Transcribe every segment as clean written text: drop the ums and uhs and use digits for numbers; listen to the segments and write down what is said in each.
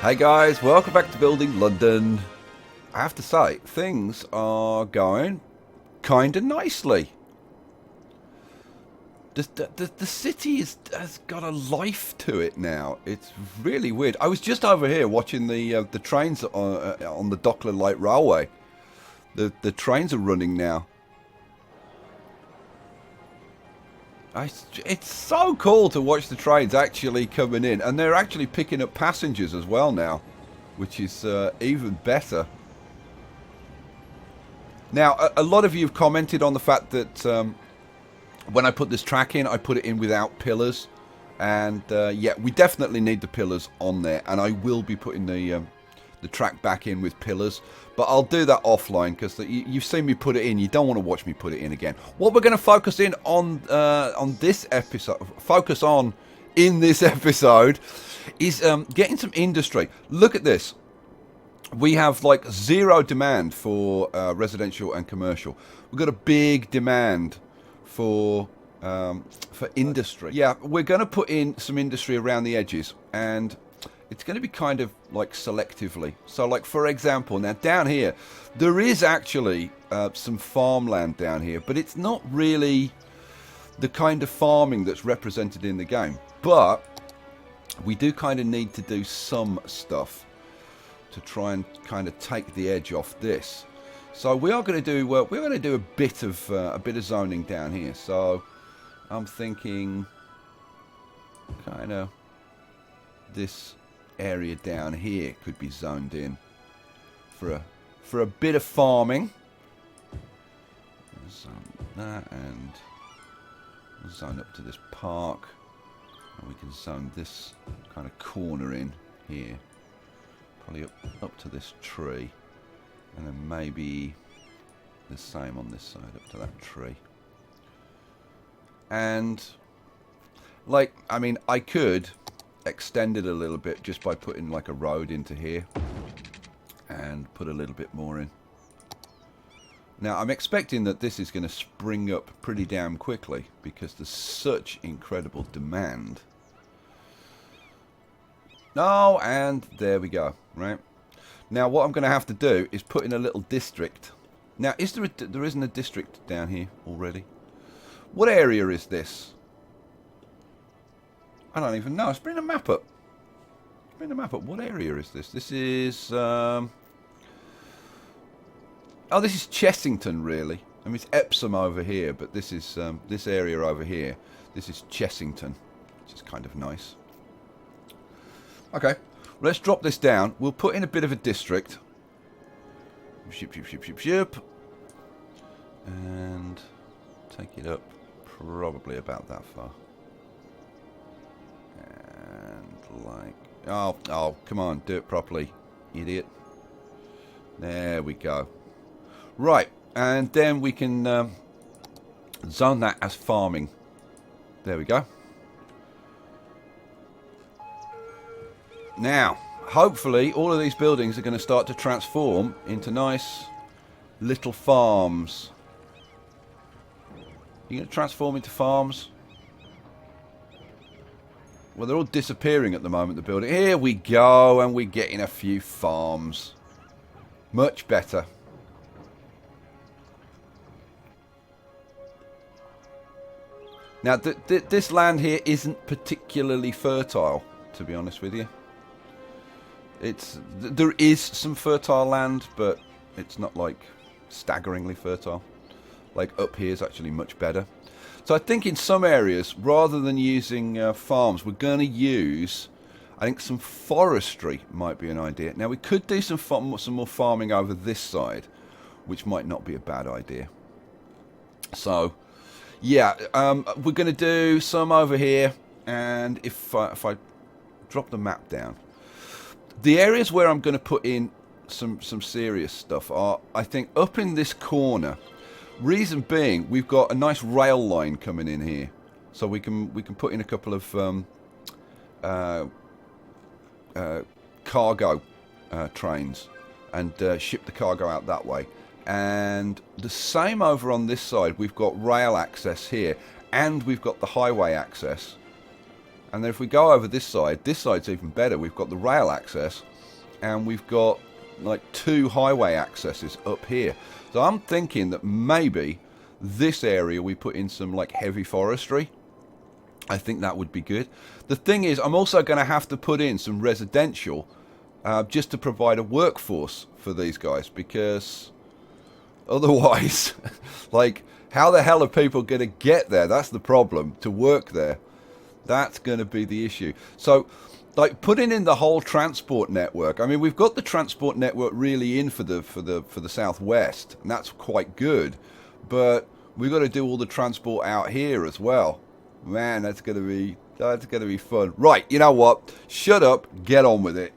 Hey guys, welcome back to Building London. I have to say, things are going kind of nicely. The city has got a life to it now. It's really weird. I was just over here watching the trains on the Dockland Light Railway. The trains are running now. It's so cool to watch the trains actually coming in, and they're actually picking up passengers as well now, which is even better. Now, a lot of you have commented on the fact that when I put this track in, I put it in without pillars, and yeah, we definitely need the pillars on there, and I will be putting the track back in with pillars, but I'll do that offline because you've seen me put it in. You don't want to watch me put it in again. What we're going to focus in on this episode, in this episode, is getting some industry. Look at this. We have like zero demand for residential and commercial. We've got a big demand for industry. Yeah, we're going to put in some industry around the edges, and it's going to be kind of like selectively. So like, for example, now down here, there is actually some farmland down here, but it's not really the kind of farming that's represented in the game. But we do kind of need to do some stuff to try and kind of take the edge off this. So we are going to do a bit of zoning down here. So I'm thinking kind of this area down here could be zoned in for a bit of farming. Zone that and zone up to this park, and we can zone this kind of corner in here, probably up to this tree, and then maybe the same on this side up to that tree. And like, I mean, I could extend it a little bit just by putting like a road into here and put a little bit more in. Now I'm expecting that this is going to spring up pretty damn quickly because there's such incredible demand. Oh, and there we go. Right now what I'm going to have to do is put in a little district. Now is there isn't a district down here already? What area is this? I don't even know. Let's bring the map up. What area is this? This is oh, this is Chessington, really. I mean, it's Epsom over here, but this is this area over here. This is Chessington, which is kind of nice. Okay, let's drop this down. We'll put in a bit of a district. Ship. And take it up probably about that far. Like, oh, come on, do it properly, idiot. There we go. Right, and then we can zone that as farming. There we go. Now, hopefully, all of these buildings are going to start to transform into nice little farms. You're going to transform into farms? Well, they're all disappearing at the moment, the building. Here we go, and we're getting a few farms. Much better. Now, this land here isn't particularly fertile, to be honest with you. There is some fertile land, but it's not like staggeringly fertile. Like up here is actually much better. So I think in some areas, rather than using farms, we're going to use, I think some forestry might be an idea. Now we could do some more farming over this side, which might not be a bad idea. So, yeah, we're going to do some over here, and if I drop the map down, the areas where I'm going to put in some serious stuff are, I think, up in this corner. Reason being, we've got a nice rail line coming in here, so we can put in a couple of cargo trains and ship the cargo out that way. And the same over on this side. We've got rail access here, and we've got the highway access. And then if we go over this side's even better. We've got the rail access, and we've got like 2 highway accesses up here. So I'm thinking that maybe this area we put in some like heavy forestry. I think that would be good. The thing is, I'm also going to have to put in some residential just to provide a workforce for these guys, because otherwise, like, how the hell are people going to get there? That's the problem, to work there. That's going to be the issue. So, like, putting in the whole transport network. I mean, we've got the transport network really in for the southwest, and that's quite good. But we've got to do all the transport out here as well. Man, that's going to be fun. Right, you know what? Shut up, get on with it.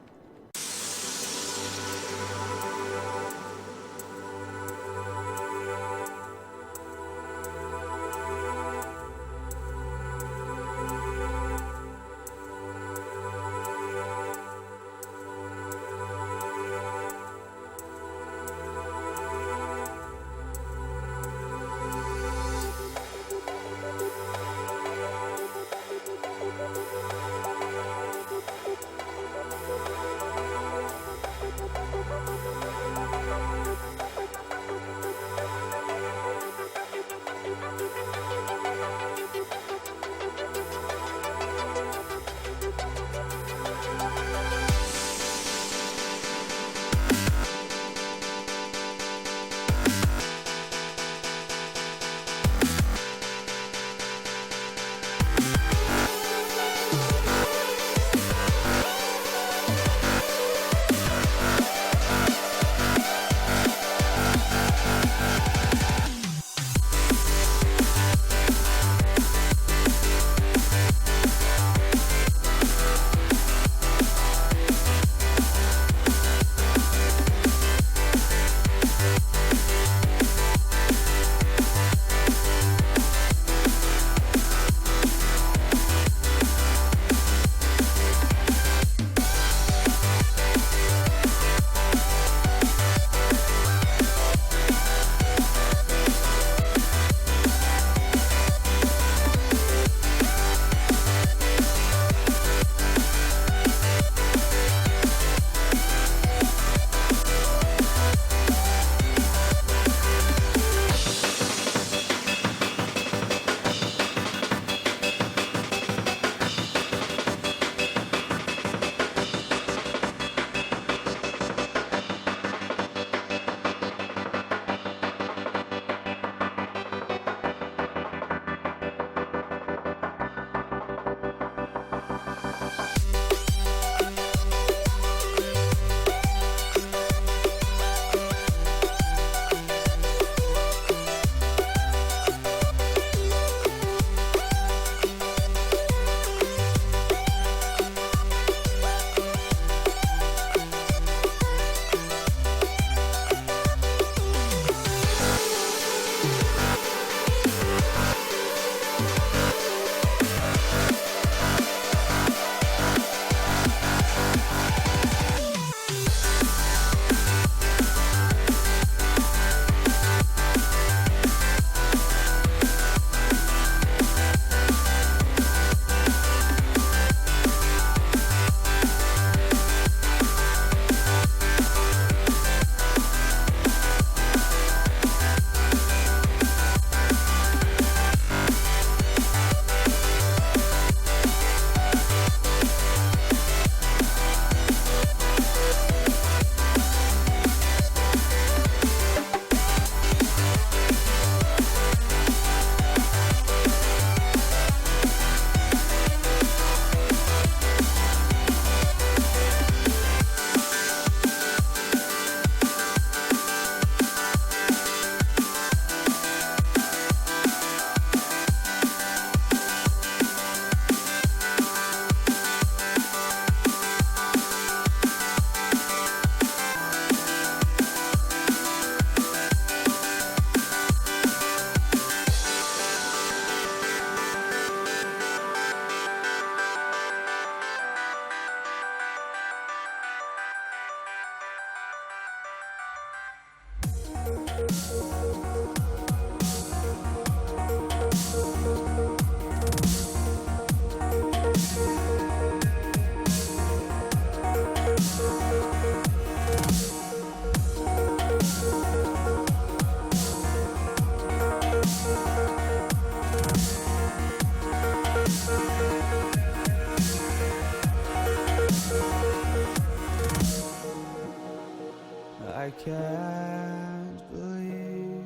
can't believe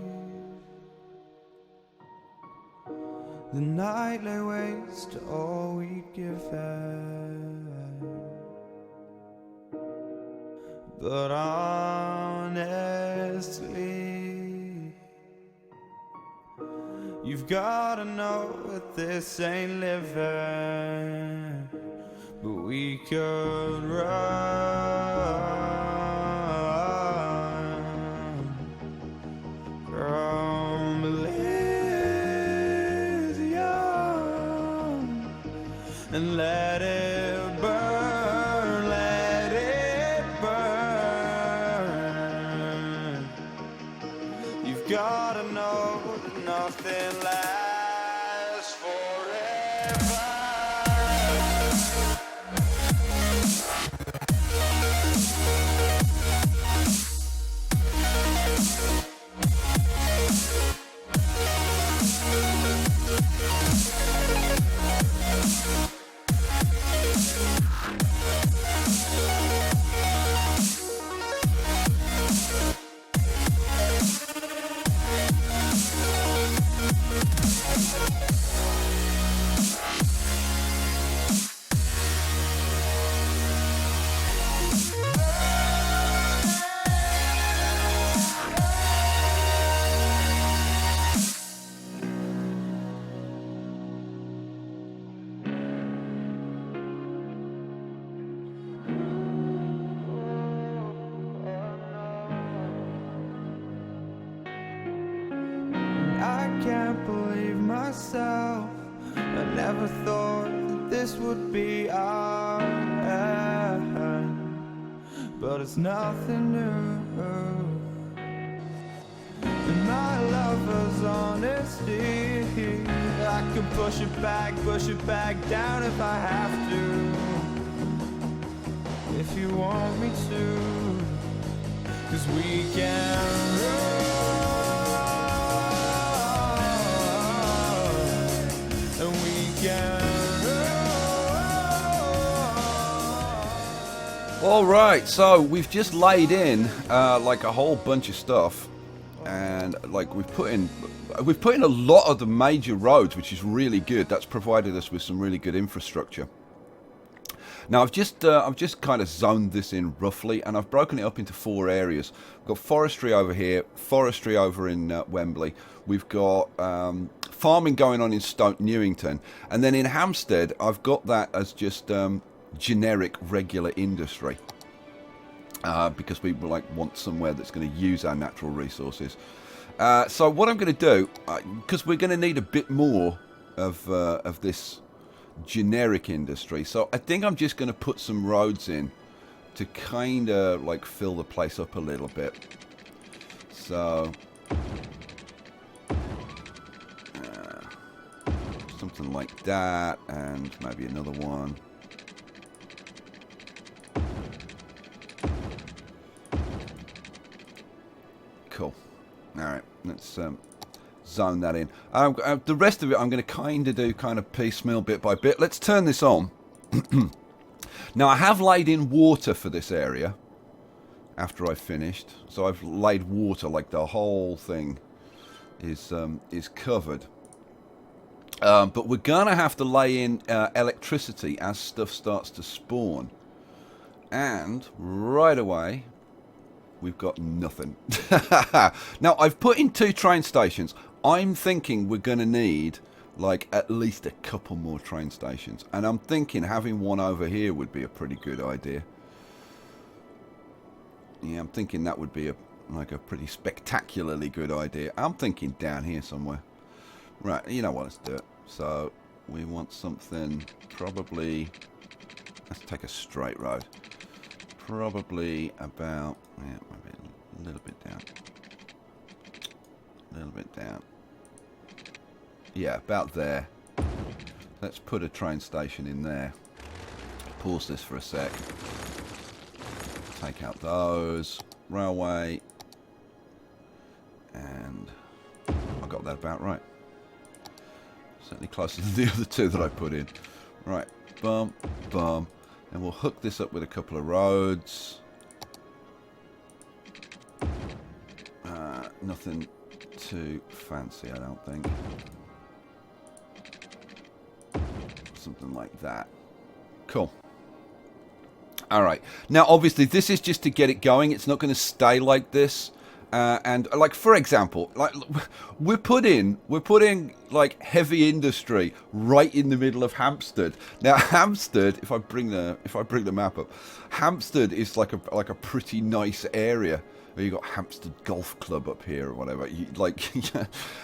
the night lay waste to all we'd given. But honestly, you've gotta know that this ain't living. But we could run from Elysium and let it burn, let it burn. You've gotta know that nothing lasts forever. I can't believe myself. I never thought that this would be our end, but it's nothing new. And my lover's honesty, I can push it back down if I have to. If you want me to, 'cause we can run. All right, so we've just laid in like a whole bunch of stuff, and like we've put in a lot of the major roads, which is really good. That's provided us with some really good infrastructure. Now I've just kind of zoned this in roughly, and I've broken it up into 4 areas. We've got forestry over here, forestry over in Wembley. We've got farming going on in Stoke Newington, and then in Hampstead I've got that as just generic regular industry, because we want somewhere that's going to use our natural resources. So what I'm going to do, because we're going to need a bit more of this generic industry, so I think I'm just going to put some roads in to kind of like fill the place up a little bit. So something like that, and maybe another one. Cool. Alright, let's zone that in. The rest of it I'm going to kind of do piecemeal bit by bit. Let's turn this on. Now I have laid in water for this area after I finished. So I've laid water, like the whole thing is covered. But we're going to have to lay in electricity as stuff starts to spawn. And right away, we've got nothing. Now, I've put in 2 train stations. I'm thinking we're going to need like at least a couple more train stations. And I'm thinking having one over here would be a pretty good idea. Yeah, I'm thinking that would be a pretty spectacularly good idea. I'm thinking down here somewhere. Right, you know what, let's do it. So, we want something probably... Let's take a straight road. Probably about... Yeah, maybe a little bit down. A little bit down. Yeah, about there. Let's put a train station in there. Pause this for a sec. Take out those. Railway. And I got that about right. Certainly closer than the other 2 that I put in. Right, bum, bum. And we'll hook this up with a couple of roads. Nothing too fancy, I don't think. Something like that. Cool. Alright. Now, obviously, this is just to get it going. It's not going to stay like this. And, like, for example, like we're putting like heavy industry right in the middle of Hampstead. Now, Hampstead, if I bring the map up, Hampstead is like a pretty nice area. You got Hampstead Golf Club up here or whatever.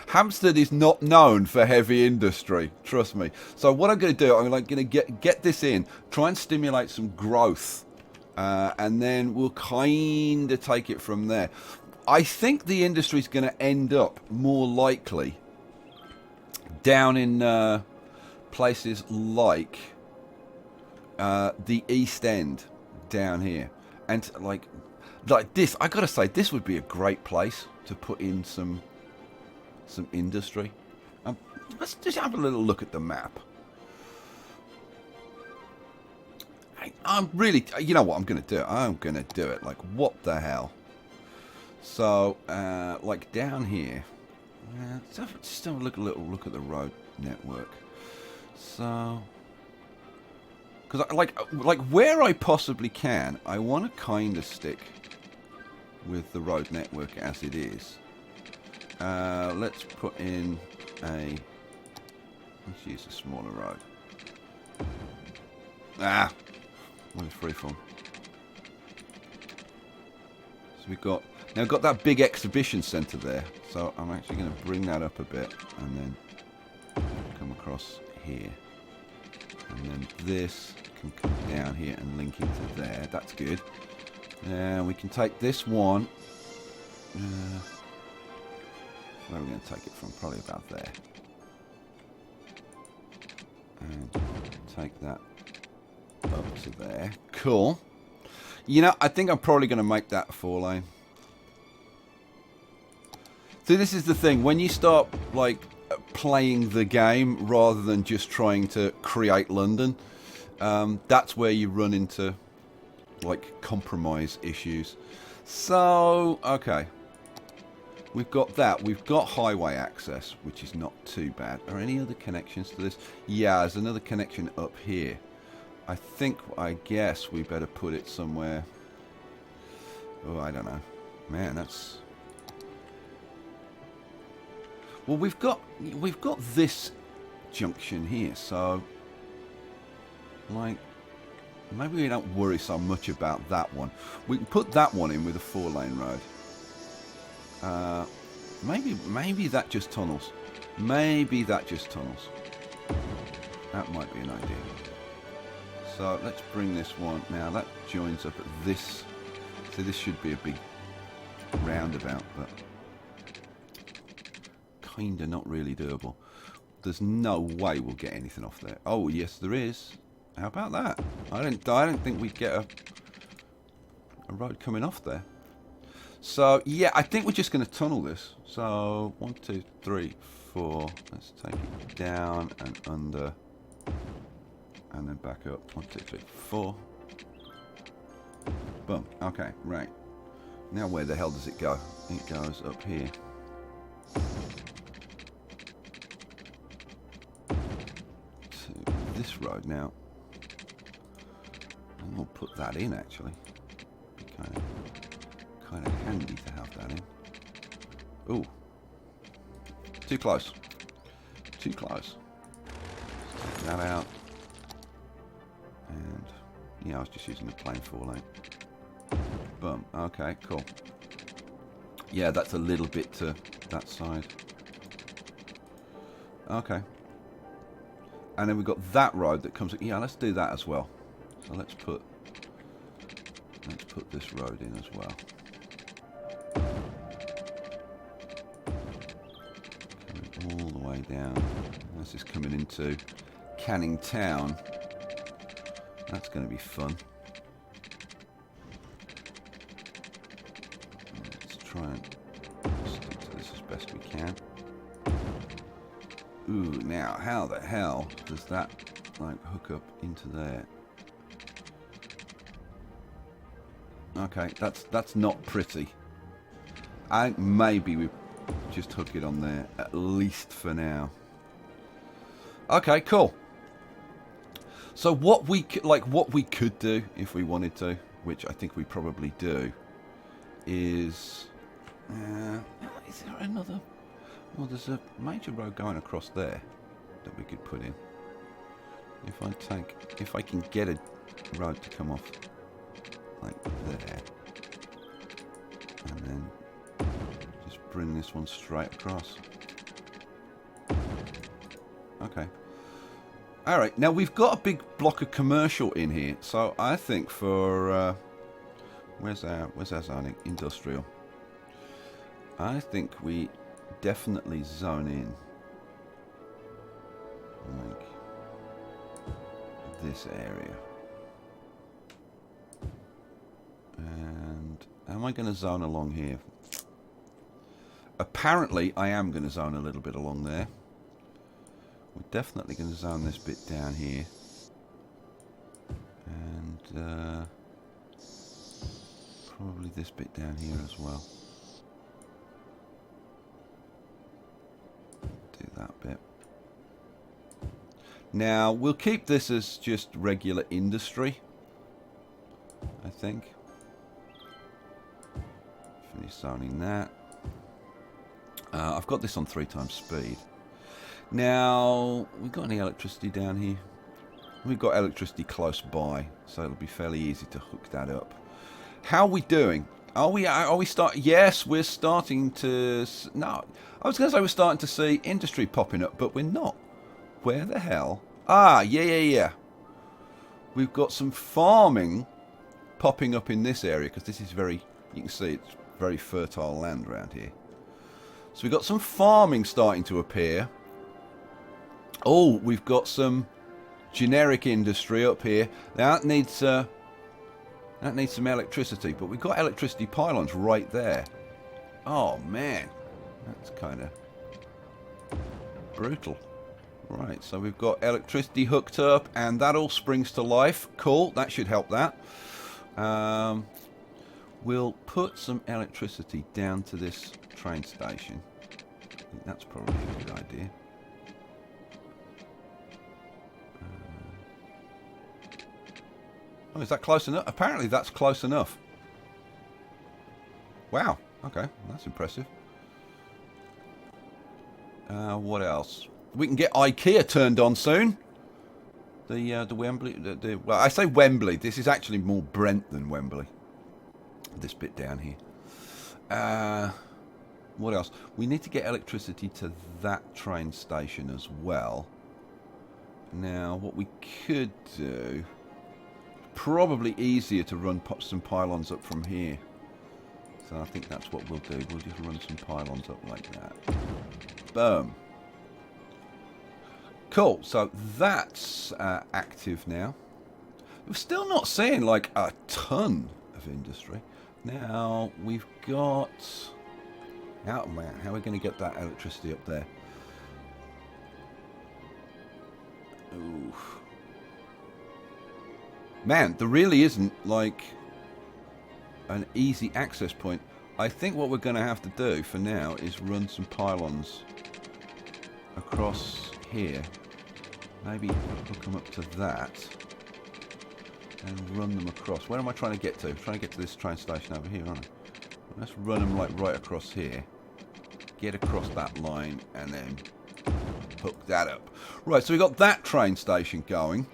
Hampstead is not known for heavy industry. Trust me. So what I'm going to do, I'm like going to get this in, try and stimulate some growth, and then we'll kind of take it from there. I think the industry is going to end up more likely down in places like the East End down here, and like this. I gotta say, this would be a great place to put in some industry. Let's just have a little look at the map. I'm really, you know what I'm gonna do? I'm gonna do it. Like, what the hell? So, like down here, just have a little look at the road network. So, because like where I possibly can, I want to kind of stick with the road network as it is. Let's put in let's use a smaller road. What is freeform? So we've got that big exhibition centre there, so I'm actually going to bring that up a bit and then come across here, and then this can come down here and link into there. That's good. Now we can take this one. Where are we going to take it from? Probably about there. And take that up to there. Cool. You know, I think I'm probably going to make that a 4-lane. So this is the thing, when you start like playing the game rather than just trying to create London, that's where you run into like compromise issues. So, okay, we've got that. We've got highway access, which is not too bad. Are any other connections to this? Yeah, there's another connection up here. I guess we better put it somewhere. Oh, I don't know. Man, that's... Well, we've got this junction here, so like maybe we don't worry so much about that one. We can put that one in with a 4-lane road. Maybe that just tunnels. Maybe that just tunnels. That might be an idea. So let's bring this one now. That joins up at this. So this should be a big roundabout, but kinda not really doable. There's no way we'll get anything off there. Oh yes, there is. How about that? I don't think we'd get a road coming off there. So yeah, I think we're just going to tunnel this. So 1, 2, 3, 4. Let's take it down and under, and then back up. 1, 2, 3, 4. Boom. Okay, right. Now where the hell does it go? It goes up here. This road now, and we'll put that in actually. Be kind of handy to have that in. Ooh, too close. Too close. Let's take that out. And yeah, I was just using the plain 4-lane. Boom. Okay, cool. Yeah, that's a little bit to that side. Okay. And then we've got that road that comes... Yeah, let's do that as well. So let's put this road in as well. Coming all the way down. This is coming into Canning Town. That's going to be fun. Let's try and stick to this as best we can. Ooh, now how the hell does that like hook up into there? Okay, that's not pretty. I think maybe we just hook it on there, at least for now. Okay, cool. So what we could do if we wanted to, which I think we probably do, is there another? Well, there's a major road going across there that we could put in. If I can get a road to come off like there, and then just bring this one straight across. Okay. Alright, now we've got a big block of commercial in here, so I think for where's our zoning? Industrial. I think we definitely zone in like this area. And am I going to zone along here? Apparently I am going to zone a little bit along there. We're definitely going to zone this bit down here. And probably this bit down here as well. Do that bit. Now, we'll keep this as just regular industry, I think. Finish zoning that. I've got this on 3 times speed. Now, we've got any electricity down here? We've got electricity close by, so it'll be fairly easy to hook that up. How are we doing? Are we starting? Yes, we're starting to. No, I was going to say we're starting to see industry popping up, but we're not. Where the hell? Ah, yeah. We've got some farming popping up in this area because this is very. You can see it's very fertile land around here. So we've got some farming starting to appear. Oh, we've got some generic industry up here. Now that needs some electricity, but we've got electricity pylons right there. Oh man, that's kind of brutal. Right, so we've got electricity hooked up, and that all springs to life. Cool, that should help that. We'll put some electricity down to this train station. I think that's probably a good idea. Oh, is that close enough? Apparently that's close enough. Wow, okay, that's impressive. What else? We can get IKEA turned on soon. The Wembley, well, I say Wembley. This is actually more Brent than Wembley. This bit down here. What else? We need to get electricity to that train station as well. Now, what we could do, probably easier to run some pylons up from here. So I think that's what we'll do. We'll just run some pylons up like that. Boom. Cool, so that's active now. We're still not seeing like a ton of industry. Now we've got... Oh man, how are we going to get that electricity up there? Oof. Man, there really isn't like an easy access point. I think what we're going to have to do for now is run some pylons across here. Maybe hook them up to that and run them across. Where am I trying to get to? I'm trying to get to this train station over here, aren't I? Let's run them like right across here. Get across that line and then hook that up. Right, so we've got that train station going.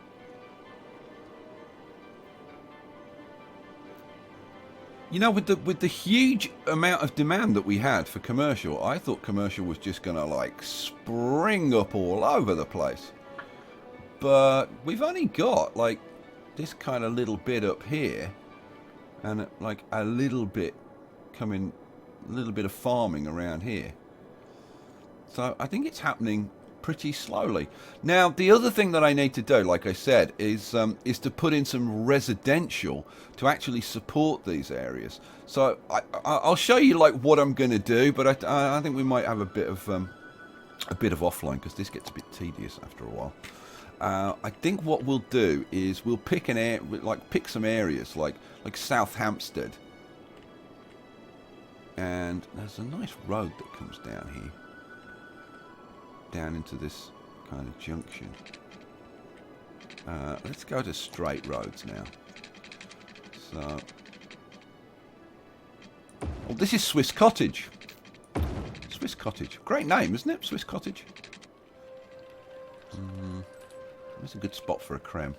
You know, with the huge amount of demand that we had for commercial, I thought commercial was just going to like spring up all over the place. But we've only got like this kind of little bit up here and like a little bit coming, a little bit of farming around here. So I think it's happening pretty slowly. Now, the other thing that I need to do, like I said, is to put in some residential to actually support these areas. So I'll show you like what I'm going to do, but I think we might have a bit of offline because this gets a bit tedious after a while. I think what we'll do is we'll pick pick some areas like South Hampstead. And there's a nice road that comes down here. Down into this kind of junction. Let's go to straight roads now. So... Oh, this is Swiss Cottage. Swiss Cottage. Great name, isn't it? Swiss Cottage. That's a good spot for a creme.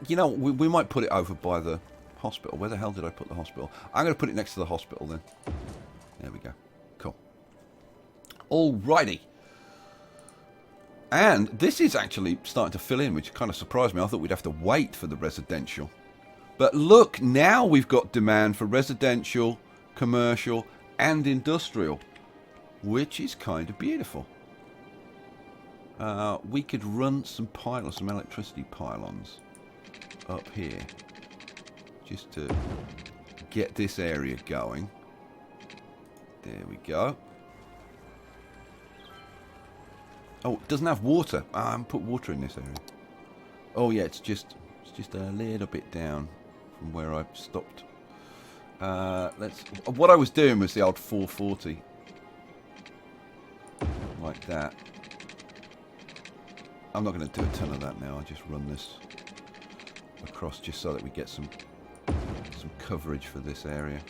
You know, we might put it over by the hospital. Where the hell did I put the hospital? I'm going to put it next to the hospital then. There we go. Cool. Alrighty. And this is actually starting to fill in, which kind of surprised me. I thought we'd have to wait for the residential. But look, now we've got demand for residential, commercial, and industrial, which is kind of beautiful. We could run some pylons, some electricity pylons up here, just to get this area going. There we go. Oh, it doesn't have water. I haven't put water in this area. Oh yeah, it's just a little bit down from where I stopped. What I was doing was the old 440, like that. I'm not going to do a ton of that now. I'll just run this across just so that we get some coverage for this area.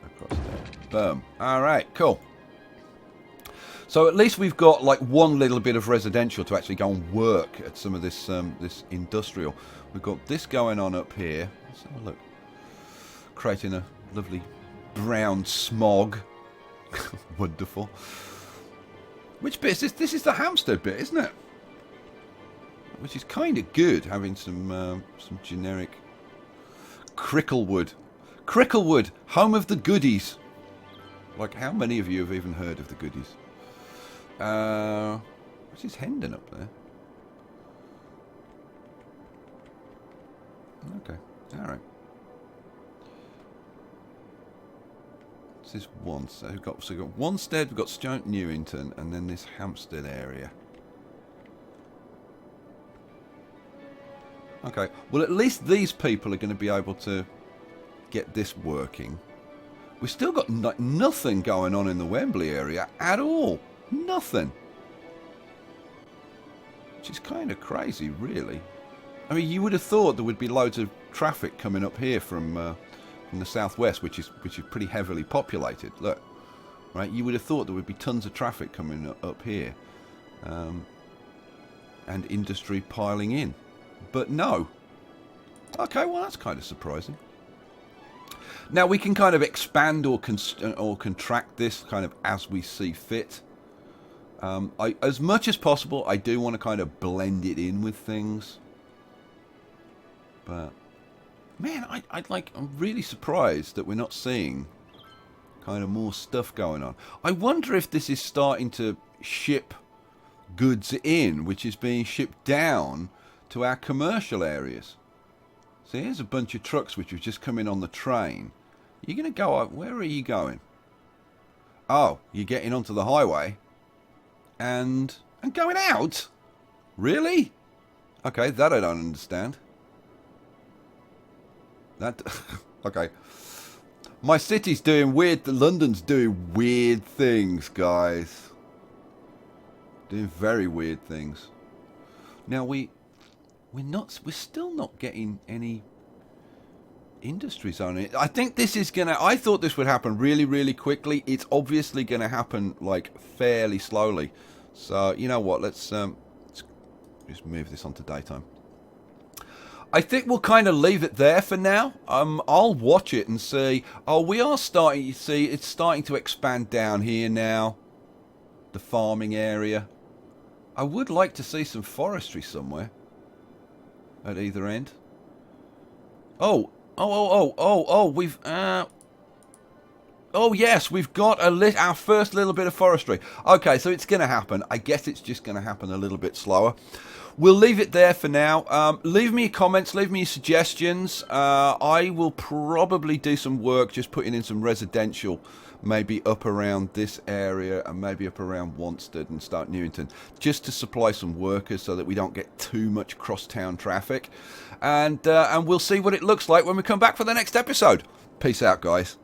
Across there. Boom. All right, cool. So at least we've got like one little bit of residential to actually go and work at some of this this industrial. We've got this going on up here. Let's have a look. Creating a lovely brown smog. Wonderful. Which bit is this? This is the Hampstead bit, isn't it? Which is kind of good, having some generic Cricklewood. Cricklewood, home of the goodies. Like, how many of you have even heard of the goodies? Which is Hendon up there? Okay, all right. This is one. So we've got Wanstead, we've got Stoke Newington, and then this Hampstead area. Okay, well at least these people are going to be able to get this working. We've still got nothing going on in the Wembley area at all. Nothing. Which is kind of crazy, really. I mean, you would have thought there would be loads of traffic coming up here from the southwest, which is pretty heavily populated. Look, right? You would have thought there would be tons of traffic coming up here, and industry piling in, but no. Okay, well that's kind of surprising. Now we can kind of expand or contract this kind of as we see fit. As much as possible, I do want to kind of blend it in with things, but man, I'm really surprised that we're not seeing kind of more stuff going on. I wonder if this is starting to ship goods in, which is being shipped down to our commercial areas. So here's a bunch of trucks which have just come in on the train. You're going to go up. Where are you going? Oh, you're getting onto the highway and going out? Really? Okay, that I don't understand. That okay. My city's doing weird. London's doing weird things, guys. Doing very weird things. Now we're still not getting any industry zone in it. I think this is gonna. I thought this would happen really, really quickly. It's obviously gonna happen like fairly slowly. So you know what? Let's just move this onto daytime. I think we'll kind of leave it there for now. I'll watch it and see. Oh, we are starting. You see, it's starting to expand down here now. The farming area. I would like to see some forestry somewhere at either end. Oh, we've oh yes, we've got our first little bit of forestry. Okay, so it's going to happen. I guess it's just going to happen a little bit slower. We'll leave it there for now. Leave me your comments, leave me your suggestions. I will probably do some work just putting in some residential maybe up around this area and maybe up around Wanstead and start Newington, just to supply some workers so that we don't get too much cross-town traffic. And we'll see what it looks like when we come back for the next episode. Peace out, guys.